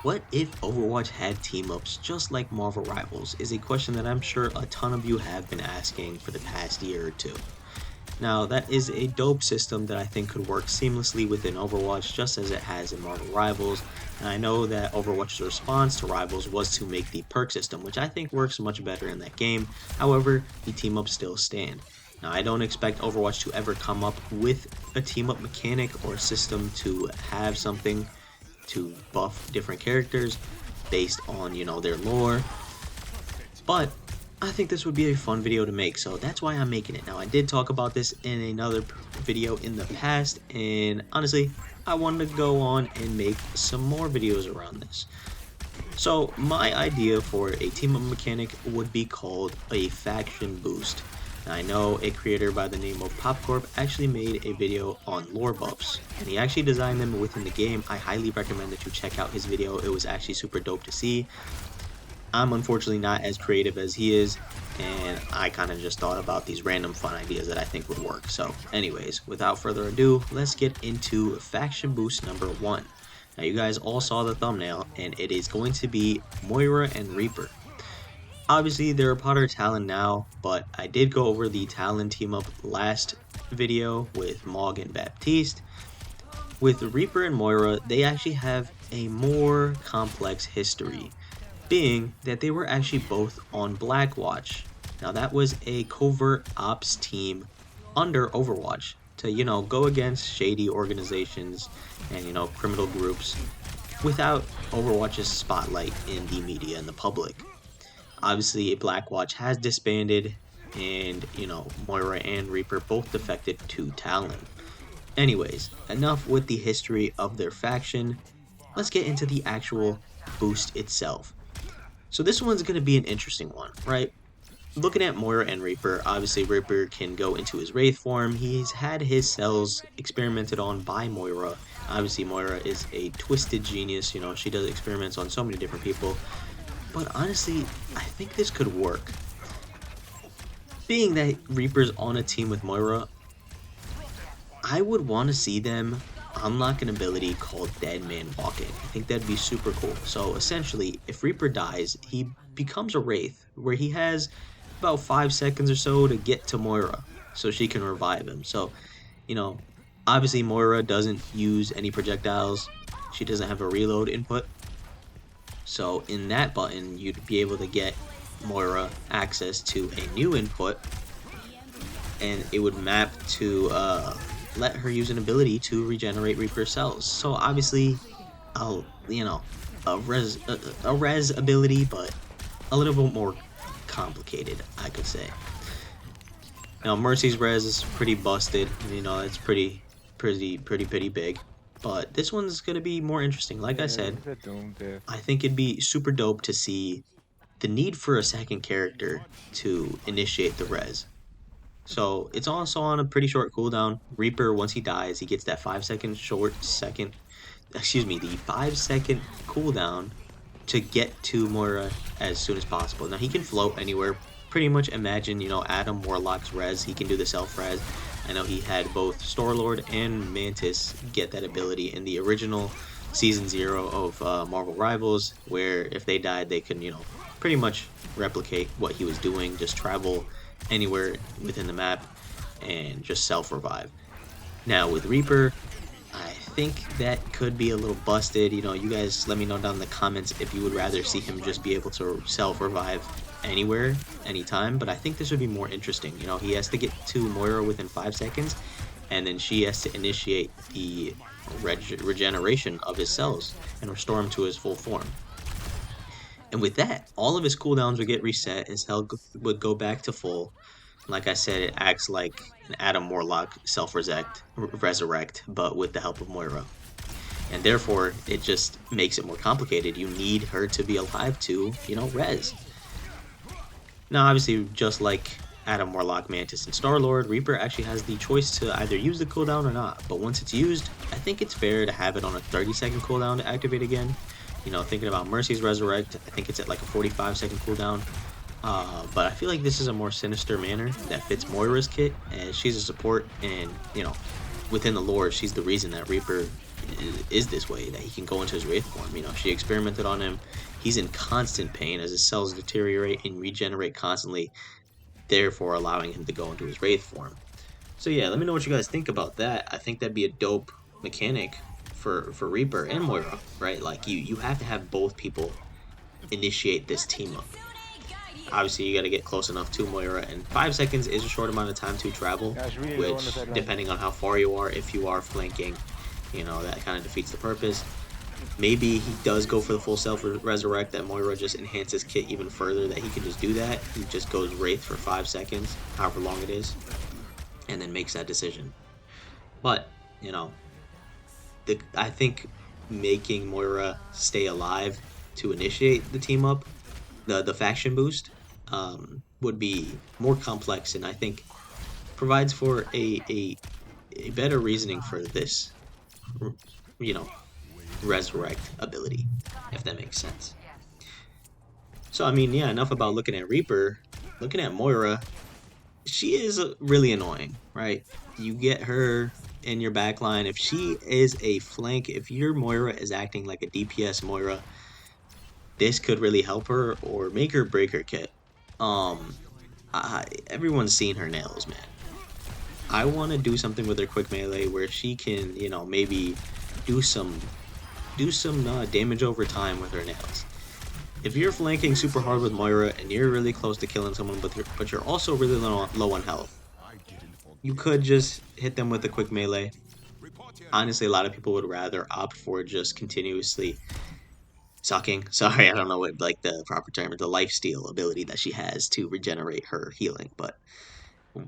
What if Overwatch had team-ups just like Marvel Rivals is a question that I'm sure a ton of you have been asking for the past year or two. Now, that is a dope system that I think could work seamlessly within Overwatch just as it has in Marvel Rivals, and I know that Overwatch's response to Rivals was to make the perk system, which I think works much better in that game. However, the team-ups still stand. Now, I don't expect Overwatch to ever come up with a team-up mechanic or system to have something to buff different characters based on, their lore. But I think this would be a fun video to make, so that's why I'm making it. Now, I did talk about this in another video in the past, and honestly, I wanted to go on and make some more videos around this. So, my idea for a team-up mechanic would be called a faction boost. Now, I know a creator by the name of Popcorp actually made a video on lore buffs, and he actually designed them within the game. I highly recommend that you check out his video. It was actually super dope to see. I'm unfortunately not as creative as he is, and I kind of just thought about these random fun ideas that I think would work. So anyways, without further ado, let's get into faction boost number 1. Now you guys all saw the thumbnail, and it is going to be Moira and Reaper. Obviously they're a part of Talon now, but I did go over the Talon team up last video with Mog and Baptiste. With Reaper and Moira, they actually have a more complex history, being that they were actually both on Blackwatch. Now that was a covert ops team under Overwatch to, go against shady organizations and, criminal groups without Overwatch's spotlight in the media and the public. Obviously, Blackwatch has disbanded, and, Moira and Reaper both defected to Talon. Anyways, enough with the history of their faction. Let's get into the actual boost itself. So this one's going to be an interesting one, right? Looking at Moira and Reaper, obviously Reaper can go into his Wraith form. He's had his cells experimented on by Moira. Obviously Moira is a twisted genius, she does experiments on so many different people. But honestly, I think this could work. Being that Reaper's on a team with Moira, I would want to see them unlock an ability called Dead Man Walking. I think that'd be super cool. So essentially, if Reaper dies, he becomes a Wraith, where he has about 5 seconds or so to get to Moira, so she can revive him. So, obviously Moira doesn't use any projectiles. She doesn't have a reload input. So in that button, you'd be able to get Moira access to a new input, and it would map to let her use an ability to regenerate Reaper cells. So obviously, a res ability, but a little bit more complicated, I could say. Now Mercy's res is pretty busted. It's pretty big. But this one's gonna be more interesting. Like I said, I think it'd be super dope to see the need for a second character to initiate the res. So it's also on a pretty short cooldown. Reaper, once he dies, he gets that 5-second the 5-second cooldown to get to Moira as soon as possible. Now he can float anywhere. Pretty much imagine, Adam Warlock's res. He can do the self res. I know he had both Star-Lord and Mantis get that ability in the original Season 0 of Marvel Rivals, where if they died, they could, pretty much replicate what he was doing, just travel anywhere within the map and just self-revive. Now with Reaper, I think that could be a little busted. You guys let me know down in the comments if you would rather see him just be able to self-revive anywhere, anytime, but I think this would be more interesting. He has to get to Moira within 5 seconds, and then she has to initiate the regeneration of his cells and restore him to his full form. And with that, all of his cooldowns would get reset, his health would go back to full. Like I said, it acts like an Adam Warlock self-resurrect, but with the help of Moira. And therefore, it just makes it more complicated. You need her to be alive to, res. Now, obviously, just like Adam Warlock, Mantis, and Star-Lord, Reaper actually has the choice to either use the cooldown or not. But once it's used, I think it's fair to have it on a 30-second cooldown to activate again. Thinking about Mercy's Resurrect, I think it's at like a 45-second cooldown. But I feel like this is a more sinister manner that fits Moira's kit, as she's a support, and, within the lore, she's the reason that Reaper is this way, that he can go into his Wraith form. You know, she experimented on him. He's in constant pain as his cells deteriorate and regenerate constantly, therefore allowing him to go into his Wraith form. So yeah, let me know what you guys think about that. I think that'd be a dope mechanic for Reaper and Moira, right? Like you have to have both people initiate this team up. Obviously, you got to get close enough to Moira, and 5 seconds is a short amount of time to travel, which, depending on how far you are, if you are flanking, you know, that kind of defeats the purpose. Maybe he does go for the full self-resurrect, that Moira just enhances kit even further, that he can just do that. He just goes Wraith for 5 seconds, however long it is, and then makes that decision. But, you know, I think making Moira stay alive to initiate the team up, the faction boost, would be more complex, and I think provides for a better reasoning for this, you know, resurrect ability, if that makes sense. So I mean, yeah, enough about looking at Reaper. Looking at Moira, she is really annoying, right? You get her in your backline. If she is a flank, if your Moira is acting like a DPS Moira, this could really help her or make her break her kit. Everyone's seen her nails, man. I want to do something with her quick melee where she can, you know, maybe do some damage over time with her nails. If you're flanking super hard with Moira and you're really close to killing someone, but you're also really low on health, you could just hit them with a quick melee. Honestly, a lot of people would rather opt for just continuously sucking. Sorry, I don't know what like the proper term, the lifesteal ability that she has to regenerate her healing, but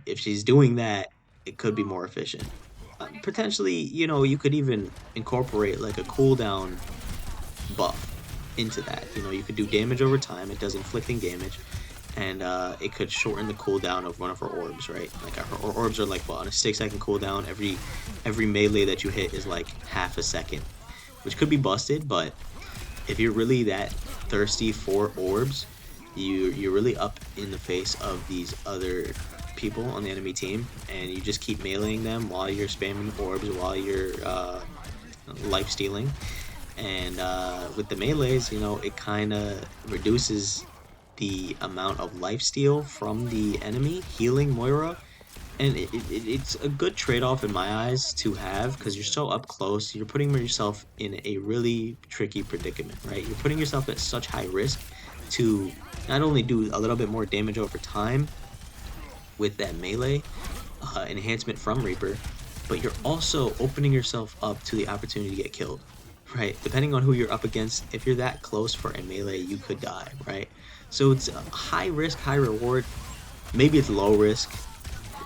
if she's doing that, it could be more efficient. Potentially, you know, you could even incorporate like a cooldown buff into that. You know, you could do damage over time. It does inflicting damage, and it could shorten the cooldown of one of her orbs, right? Like her orbs are like what, on a 6-second cooldown. Every melee that you hit is like half a second, which could be busted. But if you're really that thirsty for orbs, you're really up in the face of these other people on the enemy team, and you just keep meleeing them while you're spamming orbs, while you're life stealing. And with the melees, you know, it kind of reduces the amount of lifesteal from the enemy healing Moira, and it's a good trade-off in my eyes to have, because you're so up close. You're putting yourself in a really tricky predicament, right? You're putting yourself at such high risk to not only do a little bit more damage over time with that melee enhancement from Reaper, but you're also opening yourself up to the opportunity to get killed, right? Depending on who you're up against, if you're that close for a melee, you could die, right? So it's a high risk, high reward. Maybe it's low risk,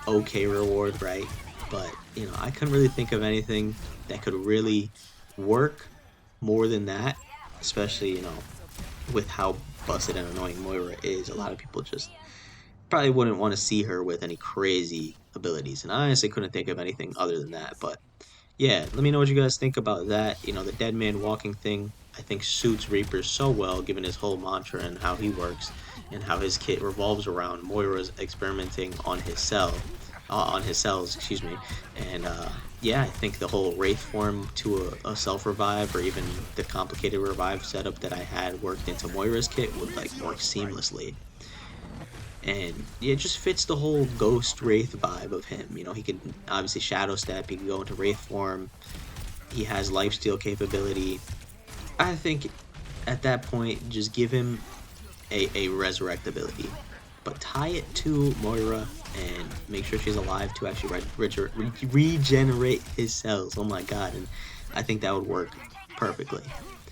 okay reward, right? But, you know, I couldn't really think of anything that could really work more than that, especially, you know, with how busted and annoying Moira is. A lot of people just probably wouldn't want to see her with any crazy abilities, and I honestly couldn't think of anything other than that. But yeah, let me know what you guys think about that. You know, the dead man walking thing, I think suits Reaper so well, given his whole mantra and how he works, and how his kit revolves around Moira's experimenting on his cells, excuse me. And yeah, I think the whole Wraith form to a self-revive, or even the complicated revive setup that I had worked into Moira's kit would like work seamlessly. And yeah, it just fits the whole Ghost Wraith vibe of him. You know, he can obviously Shadow Step, he can go into Wraith form, he has lifesteal capability. I think at that point, just give him a resurrect ability, but tie it to Moira and make sure she's alive to actually regenerate his cells. Oh my god, and I think that would work perfectly.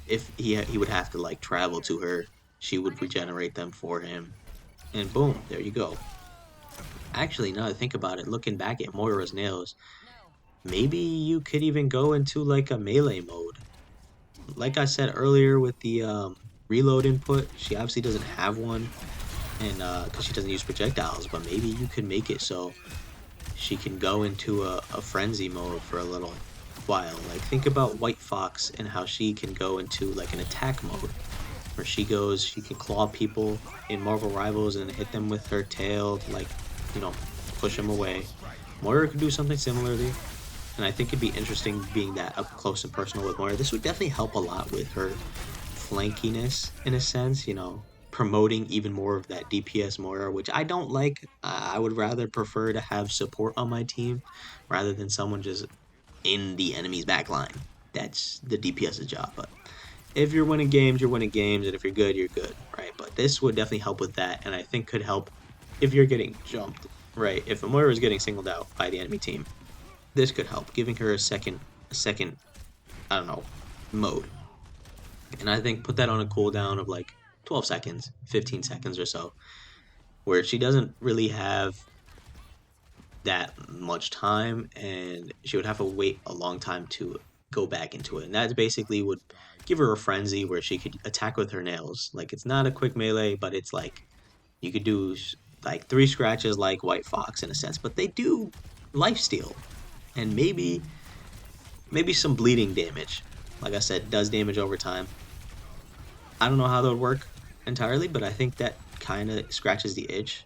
If he would have to like travel to her, she would regenerate them for him, and boom, there you go. Actually, now that I think about it, looking back at Moira's nails, maybe you could even go into like a melee mode. Like I said earlier with the reload input, she obviously doesn't have one, and because she doesn't use projectiles, but maybe you could make it so she can go into a frenzy mode for a little while. Like, think about White Fox and how she can go into like an attack mode, where she can claw people in Marvel Rivals and hit them with her tail, like, you know, push them away. Moira could do something similarly. And I think it'd be interesting being that up close and personal with Moira. This would definitely help a lot with her flankiness in a sense, promoting even more of that DPS Moira, which I don't like. I would rather prefer to have support on my team rather than someone just in the enemy's back line. That's the DPS's job. But if you're winning games, you're winning games, and if you're good, you're good, right? But this would definitely help with that, and I think could help if you're getting jumped, right? If Moira is getting singled out by the enemy team, this could help, giving her a second, I don't know, mode. And I think put that on a cooldown of like 12 seconds, 15 seconds or so, where she doesn't really have that much time and she would have to wait a long time to go back into it. And that basically would give her a frenzy where she could attack with her nails. Like it's not a quick melee, but it's like you could do like 3 scratches like White Fox in a sense, but they do lifesteal and maybe some bleeding damage. Like I said, does damage over time. I don't know how that would work entirely, but I think that kind of scratches the itch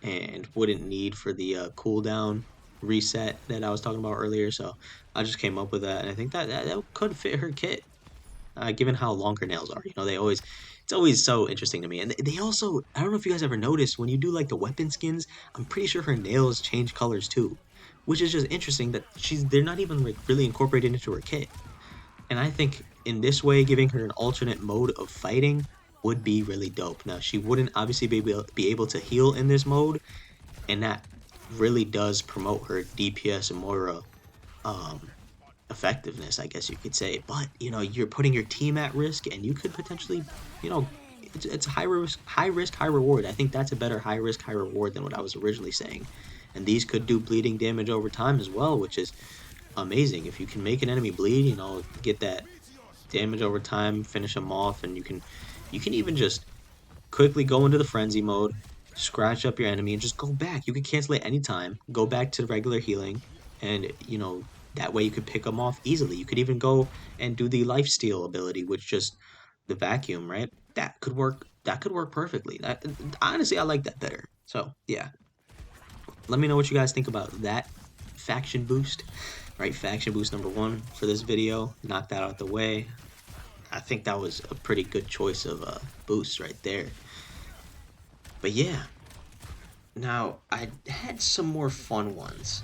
and wouldn't need for the cooldown reset that I was talking about earlier. So I just came up with that, and I think that could fit her kit, given how long her nails are. It's always so interesting to me. And they also, I don't know if you guys ever noticed when you do like the weapon skins, I'm pretty sure her nails change colors too, which is just interesting that they're not even like really incorporated into her kit. And I think in this way, giving her an alternate mode of fighting would be really dope. Now, she wouldn't obviously be able to heal in this mode, and that really does promote her DPS and Moira um, effectiveness, I guess you could say. But you're putting your team at risk, and you could potentially, you know, it's high risk, high reward. I think that's a better high risk, high reward than what I was originally saying. And these could do bleeding damage over time as well, which is amazing. If you can make an enemy bleed, get that damage over time, finish them off, and you can even just quickly go into the frenzy mode, scratch up your enemy, and just go back. You can cancel it anytime. Go back to regular healing, and that way you could pick them off easily. You could even go and do the lifesteal ability, which just the vacuum, right? That could work. That could work perfectly. Honestly, I like that better. So yeah, let me know what you guys think about that faction boost. Right, faction boost number 1 for this video. Knock that out the way. I think that was a pretty good choice of boost right there. But yeah, now I had some more fun ones.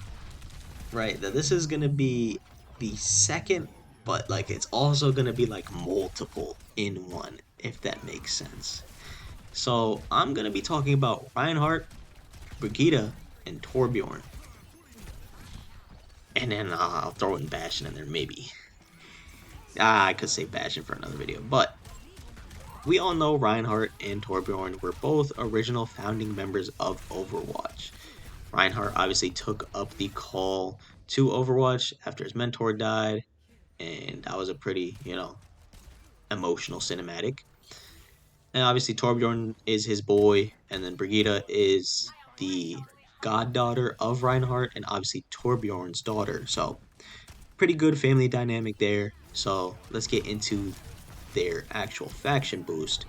Right, that this is gonna be the second, but like it's also gonna be like multiple in one, if that makes sense. So I'm gonna be talking about Reinhardt, Brigitte, and Torbjorn. And then I'll throw in Bastion in there, maybe. I could say Bastion for another video, but we all know Reinhardt and Torbjorn were both original founding members of Overwatch. Reinhardt obviously took up the call to Overwatch after his mentor died, and that was a pretty, emotional cinematic. And obviously Torbjorn is his boy, and then Brigitte is the goddaughter of Reinhardt, and obviously Torbjorn's daughter. So pretty good family dynamic there. So let's get into their actual faction boost,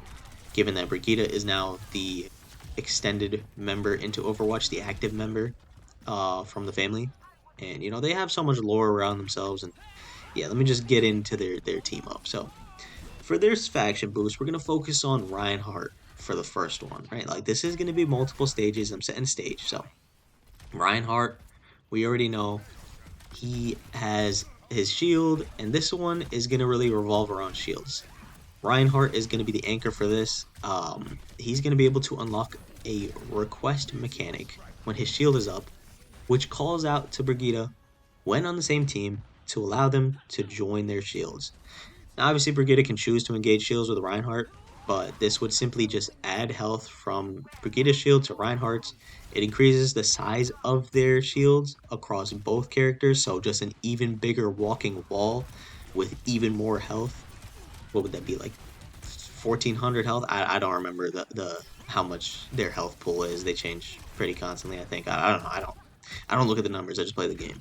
given that Brigitte is now the extended member into Overwatch, the active member from the family. And, they have so much lore around themselves. And yeah, let me just get into their team up. So for their faction boost, we're going to focus on Reinhardt for the first one, right? Like this is going to be multiple stages. I'm setting stage. So Reinhardt, we already know he has his shield, and this one is going to really revolve around shields. Reinhardt is going to be the anchor for this. He's going to be able to unlock a request mechanic when his shield is up, which calls out to Brigitte when on the same team to allow them to join their shields. Now, obviously, Brigitte can choose to engage shields with Reinhardt, but this would simply just add health from Brigitte's shield to Reinhardt's. It increases the size of their shields across both characters, so just an even bigger walking wall with even more health. What would that be, like 1400 health? I don't remember the how much their health pool is. They change pretty constantly, I think. I don't know. I don't look at the numbers. I just play the game.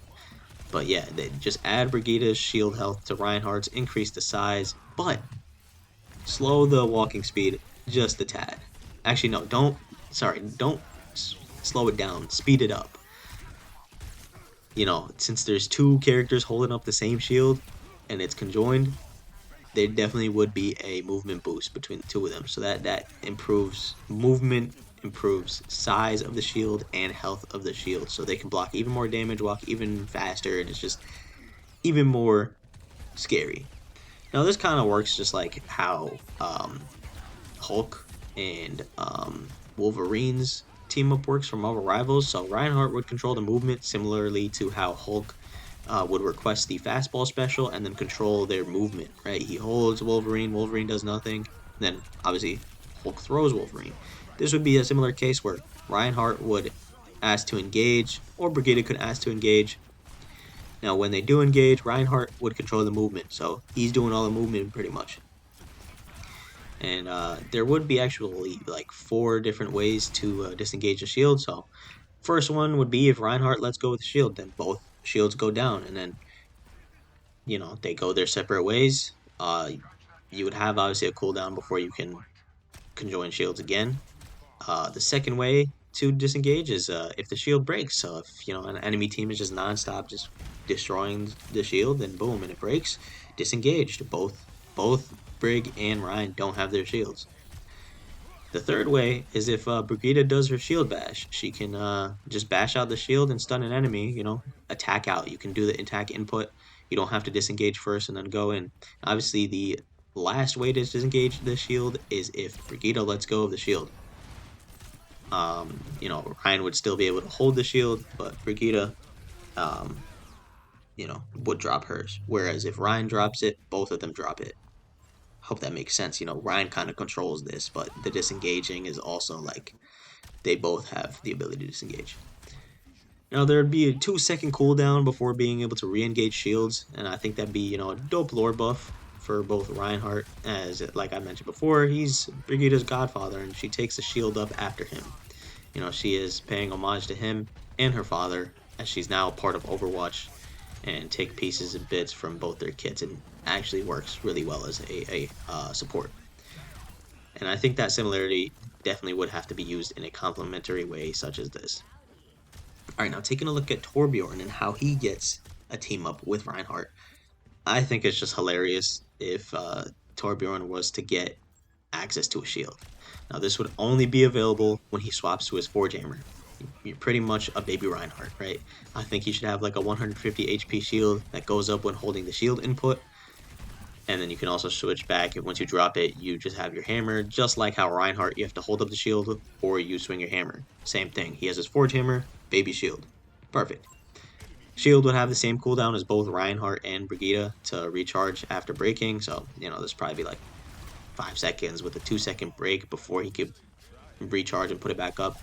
But yeah, they just add Brigitte's shield health to Reinhardt's, increase the size, but slow the walking speed just a tad. Actually, no, don't slow it down. Speed it up. since there's two characters holding up the same shield and it's conjoined, there definitely would be a movement boost between the two of them. So that improves movement, improves size of the shield and health of the shield. So they can block even more damage, walk even faster, and it's just even more scary. Now this kind of works just like how Hulk and Wolverine's team up works from Marvel Rivals. So Reinhardt would control the movement similarly to how Hulk would request the fastball special and then control their movement, right? He holds Wolverine, Wolverine does nothing, then obviously Hulk throws Wolverine. This would be a similar case where Reinhardt would ask to engage, or Brigida could ask to engage. Now, when they do engage, Reinhardt would control the movement, so he's doing all the movement pretty much. And there would be actually like 4 different ways to disengage a shield. So first one would be if Reinhardt lets go with the shield, then both shields go down, and then they go their separate ways. You would have obviously a cooldown before you can conjoin shields again. The second way to disengage is if the shield breaks. So if an enemy team is just nonstop just destroying the shield, then boom, and it breaks, disengaged. Both Brig and Ryan don't have their shields. The third way is if Brigida does her shield bash. She can just bash out the shield and stun an enemy, attack out. You can do the attack input. You don't have to disengage first and then go in. Obviously, the last way to disengage the shield is if Brigida lets go of the shield. Ryan would still be able to hold the shield, but Brigida, would drop hers. Whereas if Ryan drops it, both of them drop it. Hope that makes sense. Ryan kind of controls this, but the disengaging is also like they both have the ability to disengage. Now there'd be a 2-second cooldown before being able to re-engage shields, and I think that'd be a dope lore buff for both Reinhardt, as like I mentioned before, he's Brigida's godfather, and she takes the shield up after him. She is paying homage to him and her father, as she's now part of Overwatch, and take pieces and bits from both their kits, and actually works really well as a support. And I think that similarity definitely would have to be used in a complementary way such as this. Alright, now taking a look at Torbjorn and how he gets a team up with Reinhardt, I think it's just hilarious if Torbjorn was to get access to a shield. Now this would only be available when he swaps to his Forge Hammer. You're pretty much a baby Reinhardt, right? I think he should have like a 150 HP shield that goes up when holding the shield input. And then you can also switch back, and once you drop it, you just have your hammer, just like how Reinhardt, you have to hold up the shield, or you swing your hammer. Same thing. He has his Forge Hammer, baby shield. Perfect. Shield would have the same cooldown as both Reinhardt and Brigida to recharge after breaking, so, this probably be like 5 seconds with a 2-second break before he could recharge and put it back up.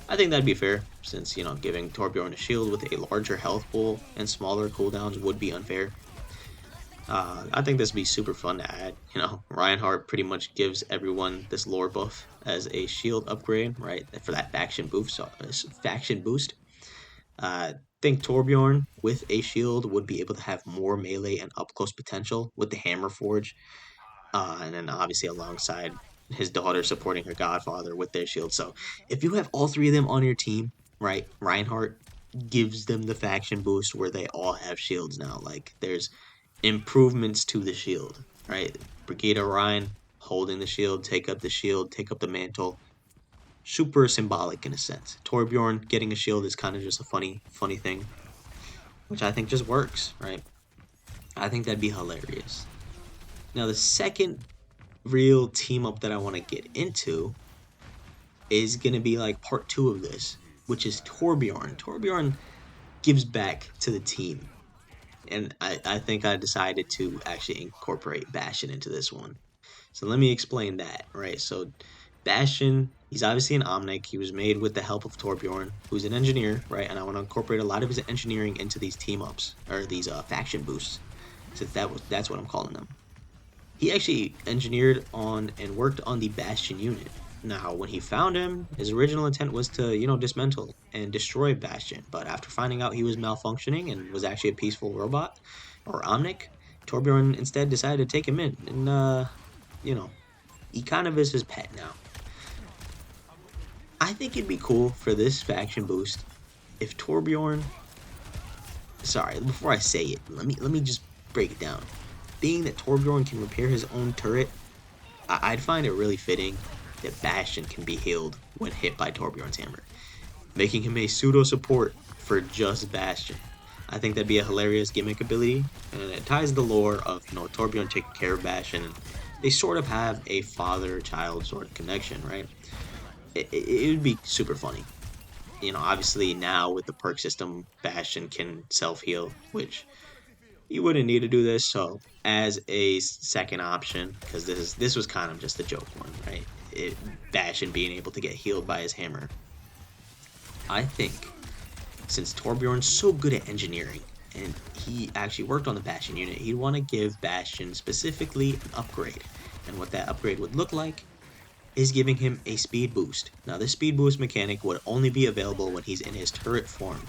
I think that'd be fair, since, giving Torbjorn a shield with a larger health pool and smaller cooldowns would be unfair. I think this would be super fun to add. Reinhardt pretty much gives everyone this lore buff as a shield upgrade, right? For that faction boost. I think Torbjorn with a shield would be able to have more melee and up close potential with the Hammer Forge, and then obviously alongside his daughter supporting her godfather with their shield. So if you have all 3 of them on your team, right? Reinhardt gives them the faction boost where they all have shields now. Like there's improvements to the shield, right? Brigida Ryan holding the shield, take up the mantle. Super symbolic in a sense. Torbjorn getting a shield is kind of just a funny thing, which I think just works, right? I think that'd be hilarious. Now the second real team up that I want to get into is going to be like part 2 of this, which is Torbjorn. Torbjorn gives back to the team. And I think I decided to actually incorporate Bastion into this one. So let me explain that, right? So Bastion, he's obviously an Omnic. He was made with the help of Torbjorn, who's an engineer, right? And I want to incorporate a lot of his engineering into these team-ups, or these faction boosts, since that's what I'm calling them. He actually engineered on and worked on the Bastion unit. Now, when he found him, his original intent was to, dismantle and destroy Bastion. But after finding out he was malfunctioning and was actually a peaceful robot, or Omnic, Torbjorn instead decided to take him in. And, he kind of is his pet now. I think it'd be cool for this faction boost if Torbjorn sorry, before I say it, let me just break it down. Being that Torbjorn can repair his own turret, I'd find it really fitting that Bastion can be healed when hit by Torbjorn's hammer, making him a pseudo support for just Bastion. I think that'd be a hilarious gimmick ability, and it ties the lore of Torbjorn taking care of Bastion, and they sort of have a father-child sort of connection, right? It would be super funny. Obviously now with the perk system, Bastion can self heal, which you wouldn't need to do this. So as a second option, because this was kind of just a joke one, right? Bastion being able to get healed by his hammer. I think since Torbjorn's so good at engineering, and he actually worked on the Bastion unit, he'd want to give Bastion specifically an upgrade. And what that upgrade would look like is giving him a speed boost. Now, this speed boost mechanic would only be available when he's in his turret form.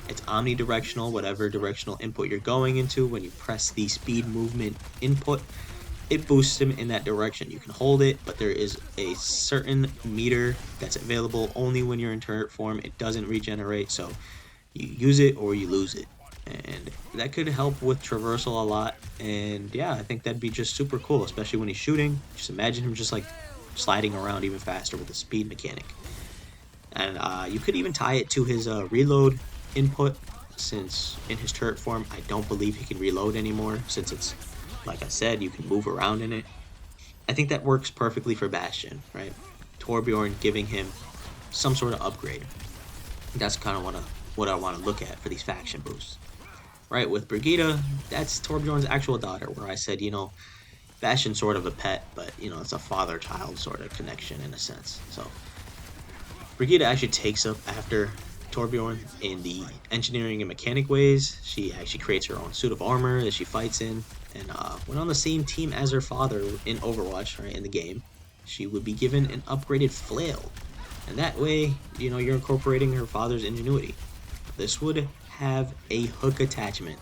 It's omnidirectional, whatever directional input you're going into. When you press the speed movement input, it boosts him in that direction. You can hold it, but there is a certain meter that's available only when you're in turret form. It doesn't regenerate, so you use it or you lose it. And that could help with traversal a lot. And yeah, I think that'd be just super cool, especially when he's shooting. Just imagine him just like sliding around even faster with the speed mechanic. And you could even tie it to his reload input, since in his turret form, I don't believe he can reload anymore, since it's, like I said, you can move around in it. I think that works perfectly for Bastion, right? Torbjorn giving him some sort of upgrade. That's kind of what I want to look at for these faction boosts. Right, with Brigitte, that's Torbjorn's actual daughter, where I said, Bastion's sort of a pet, but, it's a father-child sort of connection in a sense. So, Brigitte actually takes up after Torbjorn in the engineering and mechanic ways. She actually creates her own suit of armor that she fights in, and when on the same team as her father in Overwatch, right, in the game, she would be given an upgraded flail. And that way, you're incorporating her father's ingenuity. This would have a hook attachment.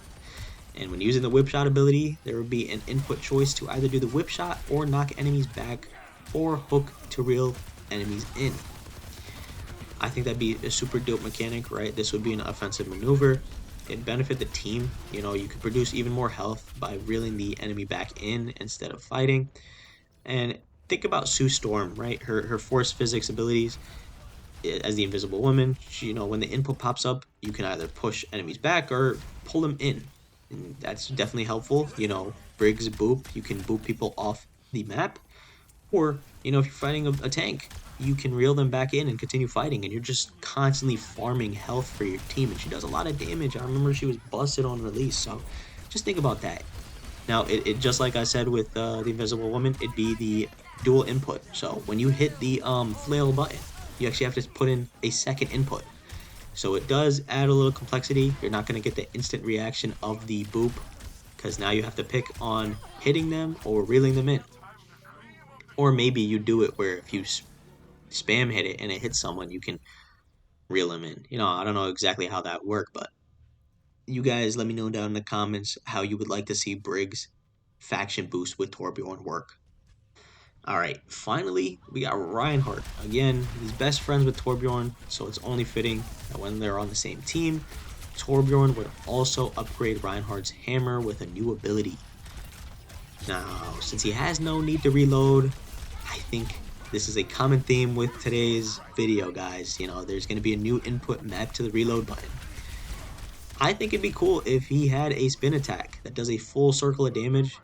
And when using the whip shot ability, there would be an input choice to either do the whip shot or knock enemies back, or hook to reel enemies in. I think that'd be a super dope mechanic, right? This would be an offensive maneuver. It'd benefit the team. You could produce even more health by reeling the enemy back in instead of fighting. And think about Sue Storm, right? Her force physics abilities as the Invisible Woman. When the input pops up, you can either push enemies back or pull them in. And that's definitely helpful. Briggs boop, you can boop people off the map. Or, if you're fighting a tank, you can reel them back in and continue fighting, and you're just constantly farming health for your team, and she does a lot of damage. I remember she was busted on release, so just think about that. Now, it just like I said with the Invisible Woman, it'd be the dual input. So when you hit the flail button, you actually have to put in a second input. So it does add a little complexity. You're not going to get the instant reaction of the boop, because now you have to pick on hitting them or reeling them in. Or maybe you do it where if you spam hit it and it hits someone, you can reel them in. I don't know exactly how that worked, but you guys let me know down in the comments how you would like to see Briggs faction boost with Torbjorn work. Alright, finally, we got Reinhardt. Again, he's best friends with Torbjorn, so it's only fitting that when they're on the same team, Torbjorn would also upgrade Reinhardt's hammer with a new ability. Now, since he has no need to reload, I think this is a common theme with today's video, guys. There's going to be a new input map to the reload button. I think it'd be cool if he had a spin attack that does a full circle of damage,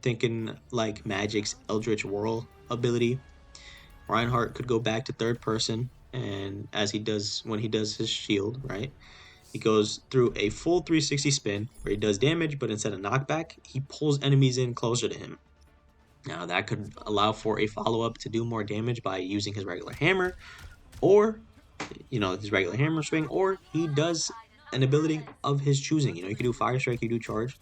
thinking like Magic's Eldritch Whirl ability. Reinhardt could go back to third person, and as he does when he does his shield, right? He goes through a full 360 spin where he does damage, but instead of knockback, he pulls enemies in closer to him. Now that could allow for a follow-up to do more damage by using his regular hammer, or his regular hammer swing, or he does an ability of his choosing. You can do Fire Strike, you do Charge.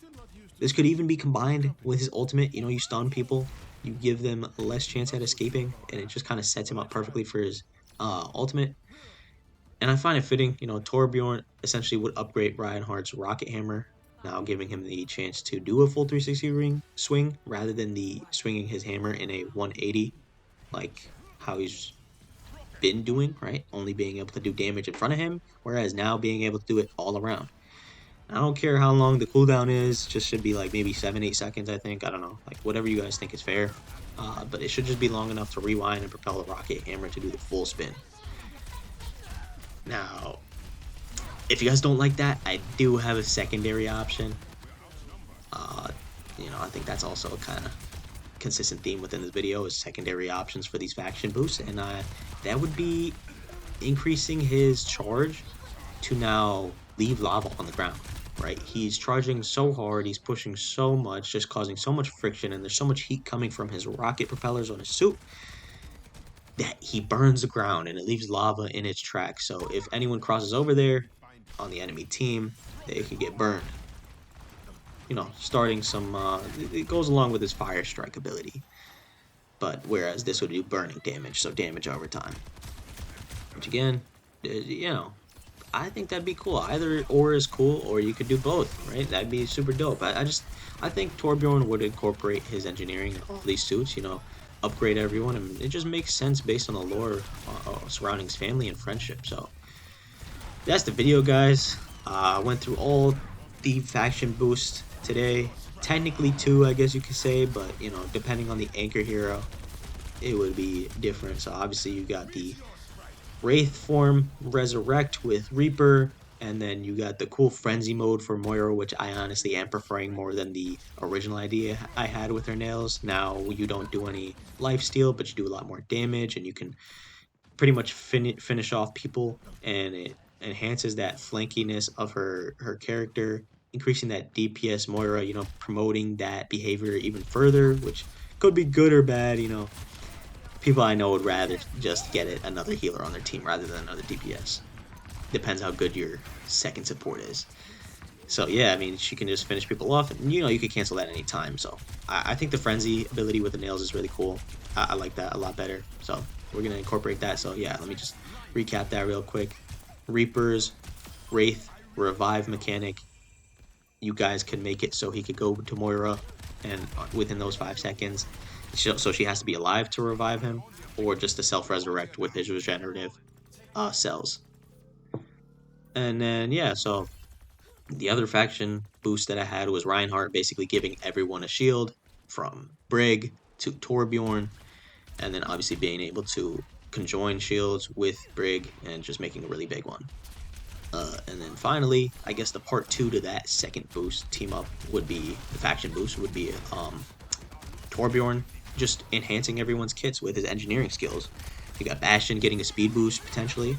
This could even be combined with his ultimate. You stun people, you give them less chance at escaping, and it just kind of sets him up perfectly for his ultimate. And I find it fitting, Torbjorn essentially would upgrade Reinhardt's Rocket Hammer, now giving him the chance to do a full 360 ring swing rather than the swinging his hammer in a 180, like how he's been doing, right? Only being able to do damage in front of him, whereas now being able to do it all around. I don't care how long the cooldown is, just should be like maybe 7-8 seconds, I think. I don't know, like whatever you guys think is fair. But it should just be long enough to rewind and propel a rocket hammer to do the full spin. Now, if you guys don't like that, I do have a secondary option. Uh, I think that's also a kind of consistent theme within this video is secondary options for these faction boosts, and that would be increasing his charge to now leave lava on the ground, right? He's charging so hard, he's pushing so much, just causing so much friction, and there's so much heat coming from his rocket propellers on his suit that he burns the ground and it leaves lava in its tracks. So if anyone crosses over there on the enemy team, they could get burned. Starting some, it goes along with his fire strike ability. But whereas this would do burning damage, so damage over time. Which again, I think that'd be cool. Either or is cool, or you could do both, right? That'd be super dope. I think Torbjorn would incorporate his engineering in all these suits, upgrade everyone, and it just makes sense based on the lore surrounding his family and friendship. So that's the video, guys. I went through all the faction boosts today. Technically 2, I guess you could say, but depending on the anchor hero, it would be different. So obviously you got the Wraith form Resurrect with Reaper, and then you got the cool Frenzy mode for Moira, which I honestly am preferring more than the original idea I had with her nails. Now you don't do any lifesteal, but you do a lot more damage, and you can pretty much finish off people, and it enhances that flankiness of her character, increasing that DPS Moira, promoting that behavior even further, which could be good or bad. People I know would rather just get another healer on their team rather than another DPS. Depends how good your second support is. So yeah, I mean, she can just finish people off, and you can cancel that anytime. So I think the Frenzy ability with the nails is really cool. I like that a lot better. So we're gonna incorporate that. So yeah, let me just recap that real quick. Reapers, Wraith, Revive mechanic. You guys can make it so he could go to Moira, and within those 5 seconds, so she has to be alive to revive him, or just to self-resurrect with his regenerative cells. And then yeah, so the other faction boost that I had was Reinhardt, basically giving everyone a shield from Brig to Torbjorn, and then obviously being able to conjoin shields with Brig and just making a really big one. And then finally, I guess the part 2 to that second boost team up would be the faction boost would be Torbjorn just enhancing everyone's kits with his engineering skills. You got Bastion getting a speed boost potentially,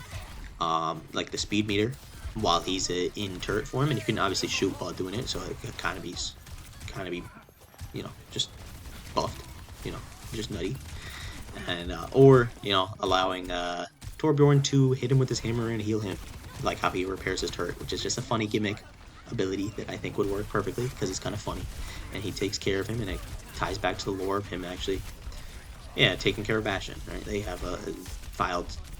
like the speed meter, while he's in turret form, and you can obviously shoot while doing it, so it could kind of be, just buffed, just nutty, and or allowing Torbjorn to hit him with his hammer and heal him, like how he repairs his turret, which is just a funny gimmick ability that I think would work perfectly because it's kind of funny, and he takes care of him, and it ties back to the lore of him actually, taking care of Bastion. Right, they have a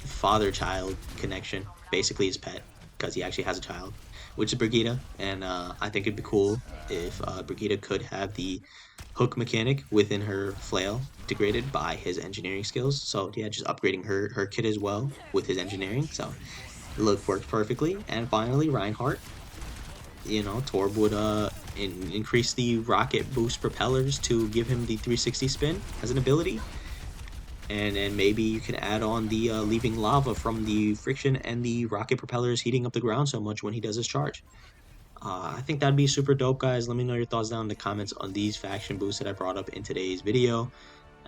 father-child connection, basically his pet, because he actually has a child, which is Brigitte, and I think it'd be cool if Brigitte could have the hook mechanic within her flail integrated by his engineering skills. So yeah, just upgrading her kit as well with his engineering. So it worked perfectly. And finally, Reinhardt. Torb would increase the rocket boost propellers to give him the 360 spin as an ability. And then maybe you can add on the leaving lava from the friction and the rocket propellers heating up the ground so much when he does his charge. I think that'd be super dope, guys. Let me know your thoughts down in the comments on these faction boosts that I brought up in today's video.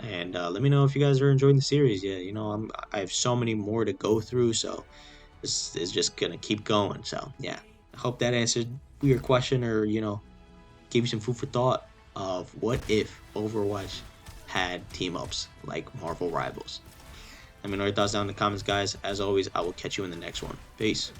And let me know if you guys are enjoying the series. Yeah, I have so many more to go through, so this is just going to keep going. So yeah, I hope that answered your question, or, gave you some food for thought of what if Overwatch had team-ups like Marvel Rivals. Let me know your thoughts down in the comments, guys. As always, I will catch you in the next one. Peace.